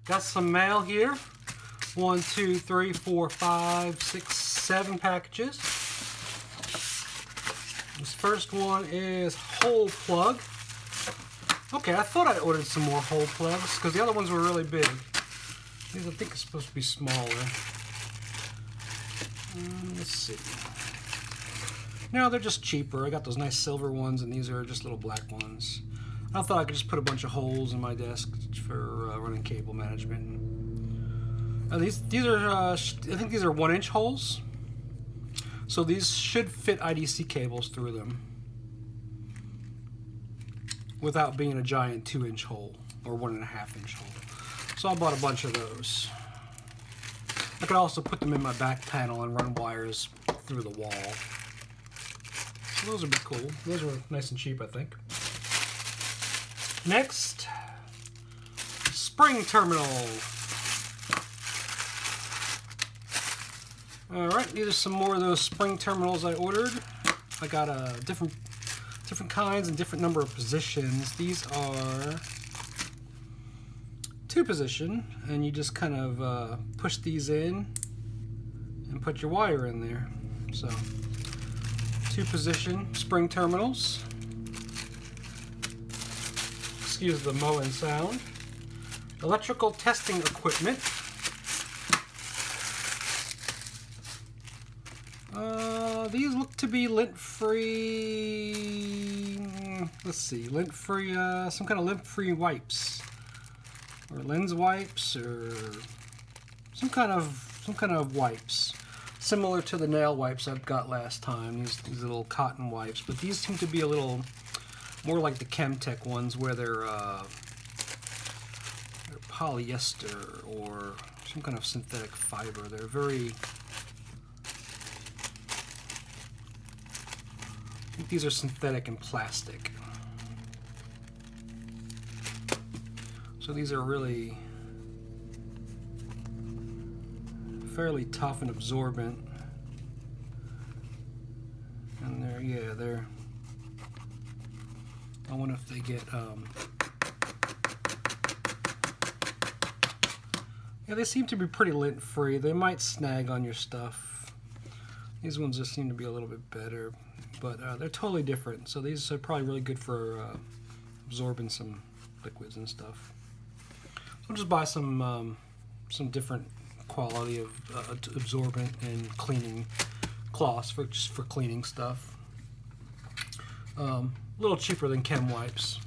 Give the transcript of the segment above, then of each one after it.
got some mail here. 1, 2, 3, 4, 5, 6, 7 packages. This first one is hole plug. Okay, I thought I ordered some more hole plugs because the other ones were really big. These I think are supposed to be smaller. Let's see. No, they're just cheaper. I got those nice silver ones, and these are just little black ones. I thought I could just put a bunch of holes in my desk for running cable management. These are, I think these are 1-inch holes. So these should fit IDC cables through them without being a giant 2-inch hole or 1.5-inch hole. So I bought a bunch of those. I could also put them in my back panel and run wires through the wall. So those would be cool. Those were nice and cheap, I think. Next, spring terminal. Alright, these are some more of those spring terminals I ordered. I got different kinds and different number of positions. These are 2-position, and you just kind of push these in and put your wire in there. So, 2-position spring terminals. Excuse the mowing sound. Electrical testing equipment. These look to be lint-free. Let's see, lint-free. Some kind of lint-free wipes, or lens wipes, or some kind of wipes, similar to the nail wipes I've got last time. These little cotton wipes, but these seem to be a little more like the Chemtech ones, where they're polyester or some kind of synthetic fiber. They're very. I think these are synthetic and plastic. So these are really fairly tough and absorbent. And they're I wonder if they get yeah, they seem to be pretty lint free. They might snag on your stuff. These ones just seem to be a little bit better. But they're totally different, so these are probably really good for absorbing some liquids and stuff. I'll just buy some different quality of absorbent and cleaning cloths for cleaning stuff. A little cheaper than chem wipes.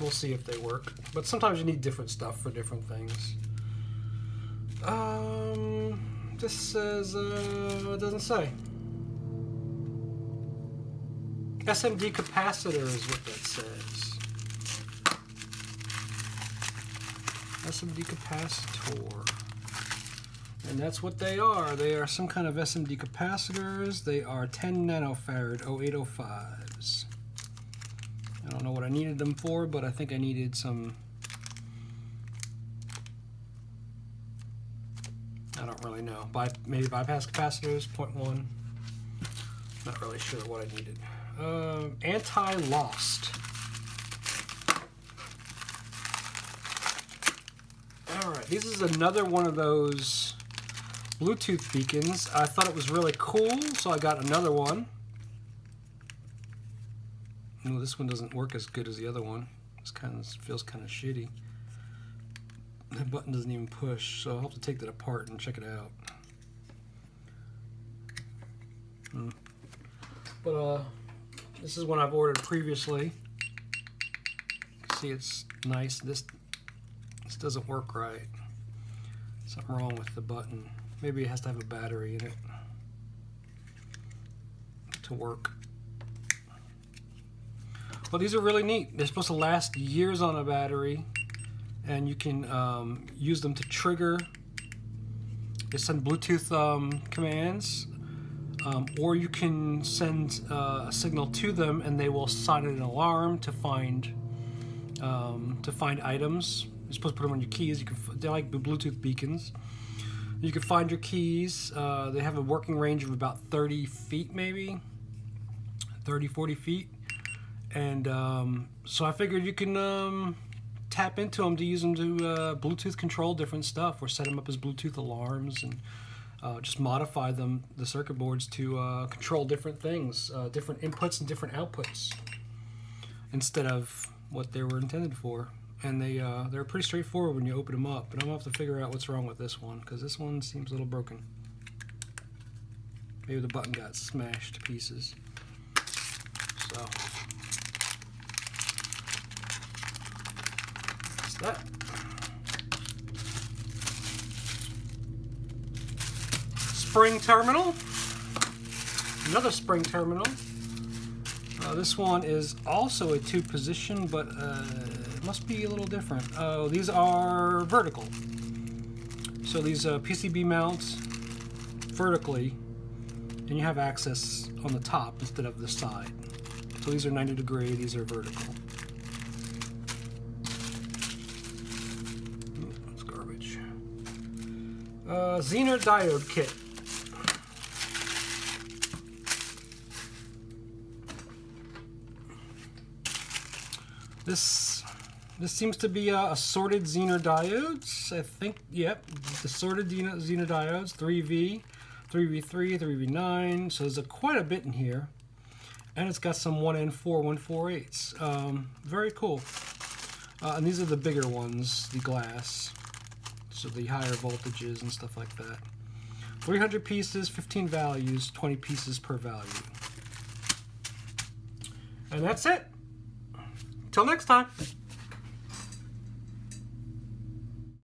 We'll see if they work, but sometimes you need different stuff for different things. This says it doesn't say. SMD capacitor is what that says. SMD capacitor. And that's what they are. They are some kind of SMD capacitors. They are 10 nanofarad 0805s. I don't know what I needed them for, but I think I needed some. I don't really know. Maybe bypass capacitors, 0.1. Not really sure what I needed. Anti-lost. Alright, this is another one of those Bluetooth beacons. I thought it was really cool, so I got another one. No, this one doesn't work as good as the other one. This feels kind of shitty. The button doesn't even push, so I'll have to take that apart and check it out. But this is one I've ordered previously. See, it's nice. This doesn't work right. Something wrong with the button. Maybe it has to have a battery in it to work. Well, these are really neat. They're supposed to last years on a battery, and you can use them to trigger. They send Bluetooth commands. Or you can send a signal to them, and they will sound an alarm to find items. You're supposed to put them on your keys. They're like Bluetooth beacons. You can find your keys. They have a working range of about 30 feet, maybe 30, 40 feet. And so I figured you can tap into them to use them to Bluetooth control different stuff, or set them up as Bluetooth alarms, and just modify the circuit boards to control different things, different inputs and different outputs, instead of what they were intended for. And they're pretty straightforward when you open them up, but I'm going to have to figure out what's wrong with this one, because this one seems a little broken. Maybe the button got smashed to pieces. So, that's that. Spring terminal. Another spring terminal. This one is also a 2-position, but it must be a little different. Oh, these are vertical. So these PCB mounts vertically, and you have access on the top instead of the side. So these are 90 degree, these are vertical. Ooh, that's garbage. Zener diode kit. This seems to be assorted Zener diodes. I think, yep, assorted Zener diodes, 3V, 3V3, 3V9. So there's quite a bit in here. And it's got some 1N4, 148s. Very cool. And these are the bigger ones, the glass. So the higher voltages and stuff like that. 300 pieces, 15 values, 20 pieces per value. And that's it. Till next time.